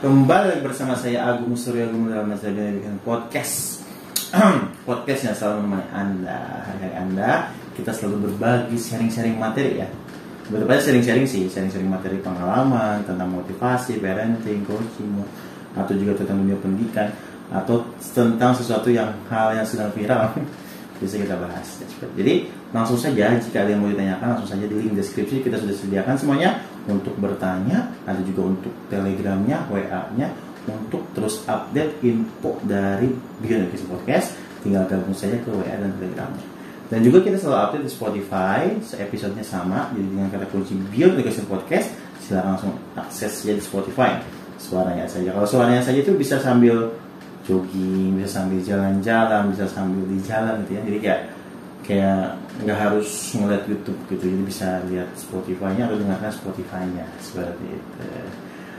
Kembali bersama saya Agung Surya Agung dalam Mazhabnya bikin podcast. Podcast yang selalu menemani Anda. Hari-hari Anda kita selalu berbagi sharing-sharing materi ya. Betul sharing-sharing sih, sharing-sharing materi pengalaman tentang motivasi, parenting, coaching, atau juga tentang dunia pendidikan, atau tentang sesuatu hal yang sedang viral. Bisa kita bahas. Jadi langsung saja jika ada yang mau ditanyakan, langsung saja di link deskripsi kita sudah sediakan semuanya untuk bertanya. Ada juga untuk telegramnya, WA-nya, untuk terus update info dari Beyond Education Podcast. Tinggal gabung saja ke WA dan telegramnya. Dan juga kita selalu update di Spotify, episodenya sama. Jadi dengan kata kunci Beyond Education Podcast, silahkan langsung akses ya di Spotify. Suaranya saja. Kalau suaranya saja itu bisa sambil jogging, bisa sambil jalan-jalan, bisa sambil di jalan gitu ya. Jadi kayak nggak harus ngeliat YouTube gitu. Jadi bisa lihat Spotify-nya atau dengarkan Spotify-nya seperti itu.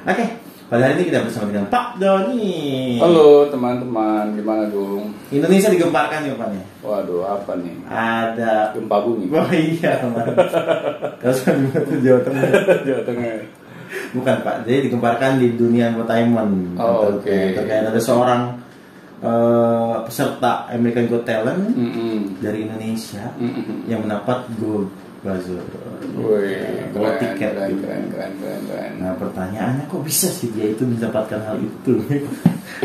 Oke, pada hari ini kita bersama dengan Pak Doni. Halo teman-teman, gimana Gung? Indonesia digemparkan nih Pak nih. Waduh, apa nih? Ada gempa bumi. Oh iya kemarin. Kalau itu Jawa Tengah. Jawa Tengah. Bukan Pak, jadi digemparkan di dunia entertainment. Oh, oke. Terkait ada seorang peserta American Got Talent dari Indonesia yang mendapat gold buzzer, gold ticket. Keren. Nah pertanyaannya kok bisa sih dia itu mendapatkan hal itu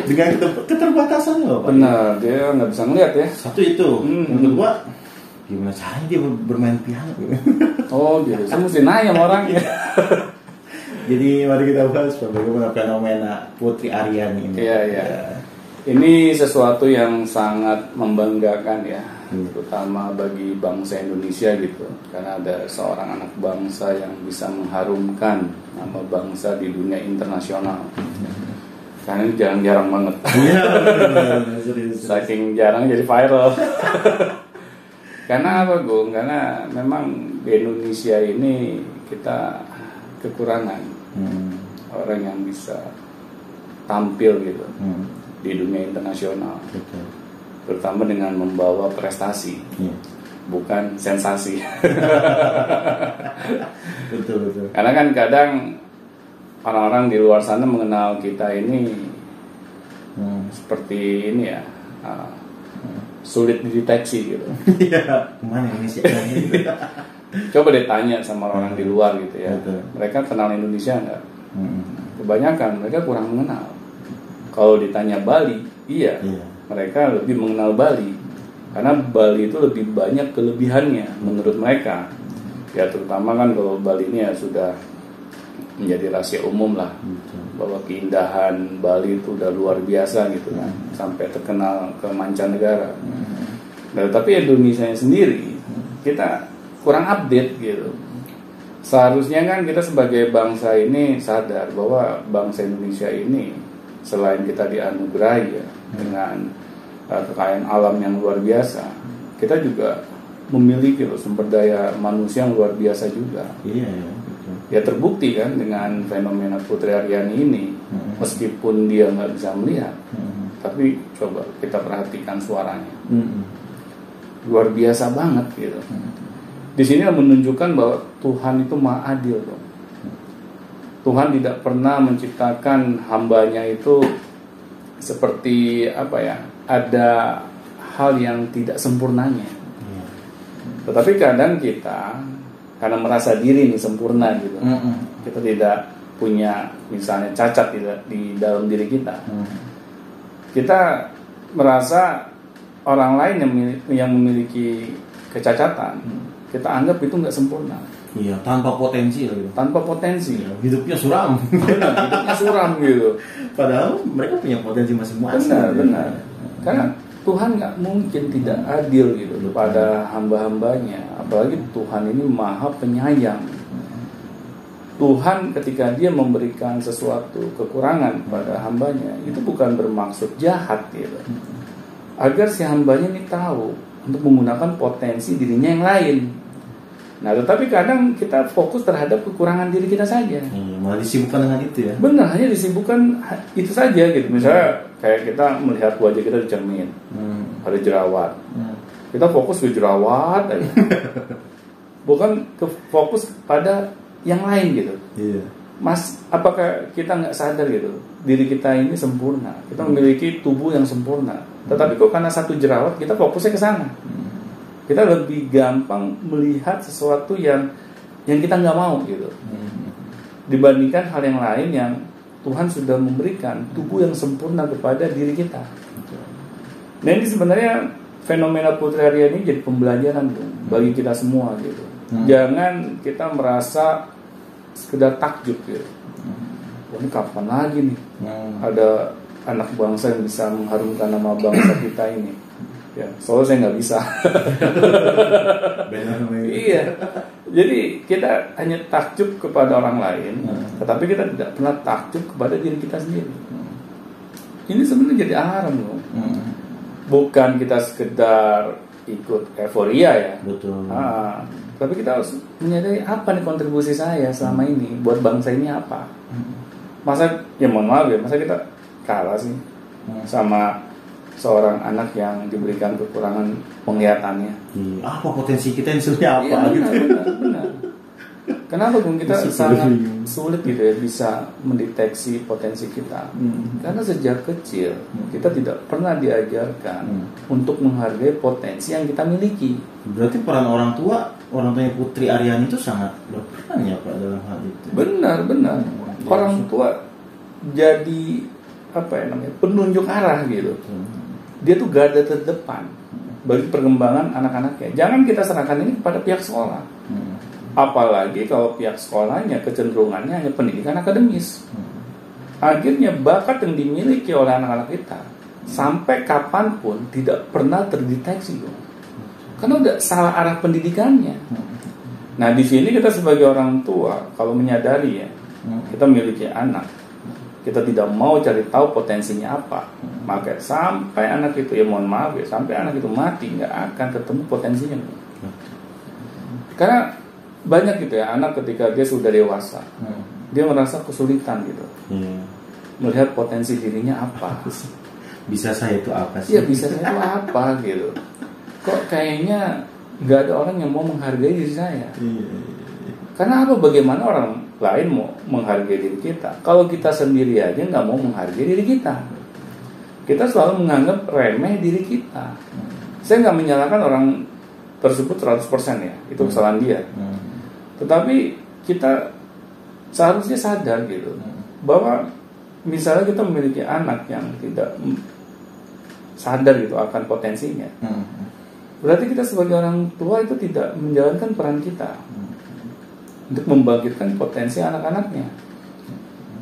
dengan keterbatasan loh Pak? Benar, dia nggak bisa ngeliat ya. Satu itu, yang kedua gimana caranya dia bermain piano? Oh gitu, saya mesti nanya sama orang ya. Jadi mari kita bahas bagaimana fenomena Putri Aryani ini. Iya. Ini sesuatu yang sangat membanggakan ya, terutama bagi bangsa Indonesia gitu. Karena ada seorang anak bangsa yang bisa mengharumkan nama bangsa di dunia internasional. Karena ini jarang-jarang banget. Iya, Saking jarang jadi viral. Karena apa Gung? Karena memang di Indonesia ini kita kekurangan orang yang bisa tampil gitu di dunia internasional. Betul. Terutama dengan membawa prestasi, bukan sensasi. Betul. Karena kan kadang orang-orang di luar sana mengenal kita ini seperti ini ya, sulit dideteksi gitu. Iya, kemana Indonesia? Coba deh tanya sama orang di luar gitu ya. Betul. Mereka kenal Indonesia nggak? Kebanyakan mereka kurang mengenal. Kalau ditanya Bali, iya. Mereka lebih mengenal Bali. Karena Bali itu lebih banyak kelebihannya menurut mereka. Ya terutama kan kalau Bali ini ya sudah menjadi rahasia umum lah. Bahwa keindahan Bali itu udah luar biasa gitu kan. Sampai terkenal ke mancanegara. Nah, tapi Indonesia sendiri kita kurang update gitu. Seharusnya kan kita sebagai bangsa ini sadar bahwa bangsa Indonesia ini selain kita dianugerahi ya, dengan kekayaan alam yang luar biasa, kita juga memiliki sumber daya manusia yang luar biasa juga. Iya, betul. Ya terbukti kan dengan fenomena Putri Aryani ini, meskipun dia nggak bisa melihat, tapi coba kita perhatikan suaranya, luar biasa banget gitu. Di sini menunjukkan bahwa Tuhan itu maha adil dong. Tuhan tidak pernah menciptakan hambanya itu seperti apa ya, ada hal yang tidak sempurnanya. Tetapi kadang kita karena merasa diri ini sempurna gitu, kita tidak punya misalnya cacat di dalam diri kita. Kita merasa orang lain yang memiliki kecacatan, kita anggap itu nggak sempurna. Iya, tanpa potensi gitu. Tanpa potensi. Ya, hidupnya suram. Hidupnya suram gitu. Padahal mereka punya potensi masing-masing. Benar. Karena Tuhan nggak mungkin tidak adil gitu pada hamba-hambanya. Apalagi Tuhan ini maha penyayang. Tuhan ketika dia memberikan sesuatu kekurangan pada hambanya, itu bukan bermaksud jahat gitu. Agar si hambanya ini tahu untuk menggunakan potensi dirinya yang lain. Nah, tetapi kadang kita fokus terhadap kekurangan diri kita saja. Malah disibukkan dengan itu ya. Benar, hanya disibukkan itu saja gitu. Misalnya kayak kita melihat wajah kita di cermin, ada jerawat. Kita fokus ke jerawat aja. Bukan fokus pada yang lain gitu. Iya. Mas, apakah kita nggak sadar gitu, diri kita ini sempurna, kita memiliki tubuh yang sempurna, tetapi kok karena satu jerawat kita fokusnya ke sana. Kita lebih gampang melihat sesuatu yang kita nggak mau gitu, dibandingkan hal yang lain yang Tuhan sudah memberikan tubuh yang sempurna kepada diri kita. Nah, ini sebenarnya fenomena Putri Arya ini jadi pembelajaran bagi kita semua gitu. Jangan kita merasa sekedar takjub gitu. Wah, ini kapan lagi nih ada anak bangsa yang bisa mengharumkan nama bangsa kita ini. Ya, soalnya saya nggak bisa. Iya. Jadi kita hanya takjub kepada orang lain, tetapi kita tidak pernah takjub kepada diri kita sendiri. Ini sebenarnya jadi alarm loh. Bukan kita sekedar ikut euforia ya. Betul. Tapi kita harus menyadari apa nih kontribusi saya selama ini buat bangsa ini apa. Masa ya mohon maaf ya, masa kita kalah sih sama seorang anak yang diberikan kekurangan penglihatannya. Apa potensi kita yang sebenarnya apa? Iya, benar. Kenapa Bung, kita sangat sulit gitu ya bisa mendeteksi potensi kita? Karena sejak kecil kita tidak pernah diajarkan untuk menghargai potensi yang kita miliki. Berarti peran orang tuanya Putri Aryani itu sangat berperan ya Pak dalam hal itu. Benar. Orang tua jadi penunjuk arah gitu. Dia tuh garda terdepan bagi perkembangan anak-anaknya. Jangan kita serahkan ini kepada pihak sekolah. Apalagi kalau pihak sekolahnya kecenderungannya hanya pendidikan akademis. Akhirnya bakat yang dimiliki oleh anak-anak kita sampai kapanpun tidak pernah terdeteksi loh. Karena udah salah arah pendidikannya. Nah, di sini kita sebagai orang tua kalau menyadari ya, kita memiliki anak, kita tidak mau cari tahu potensinya apa, maka sampai anak itu, ya mohon maaf ya, sampai anak itu mati nggak akan ketemu potensinya. Karena banyak gitu ya anak ketika dia sudah dewasa, dia merasa kesulitan gitu, melihat potensi dirinya apa. Bisa saya itu apa sih? Iya, bisa saya itu apa gitu. Kok kayaknya nggak ada orang yang mau menghargai diri saya. Karena apa? Bagaimana orang lain mau menghargai diri kita kalau kita sendiri aja nggak mau menghargai diri kita? Kita selalu menganggap remeh diri kita. Saya nggak menyalahkan orang tersebut 100% ya, itu kesalahan dia. Tetapi kita seharusnya sadar gitu bahwa misalnya kita memiliki anak yang tidak sadar gitu akan potensinya, berarti kita sebagai orang tua itu tidak menjalankan peran kita untuk membangkitkan potensi anak-anaknya.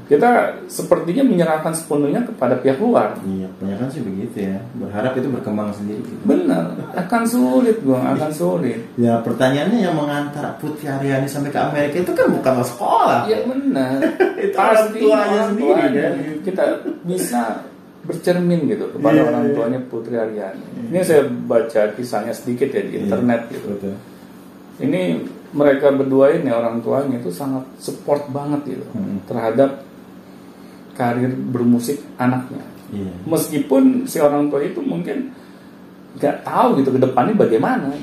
Kita sepertinya menyerahkan sepenuhnya kepada pihak luar. Iya, kebanyakan sih begitu ya. Berharap itu berkembang sendiri. Benar, akan sulit, akan sulit. Ya, pertanyaannya yang mengantar Putri Aryani sampai ke Amerika itu kan bukanlah sekolah. Iya benar. Itu pasti orang tuanya kan. Kita bisa bercermin gitu kepada orang tuanya Putri Aryani. Ini saya baca kisahnya sedikit ya di internet gitu. Betul. Ini mereka berdua ini orang tuanya itu sangat support banget gitu terhadap karir bermusik anaknya. Meskipun si orang tua itu mungkin nggak tahu gitu ke depannya bagaimana.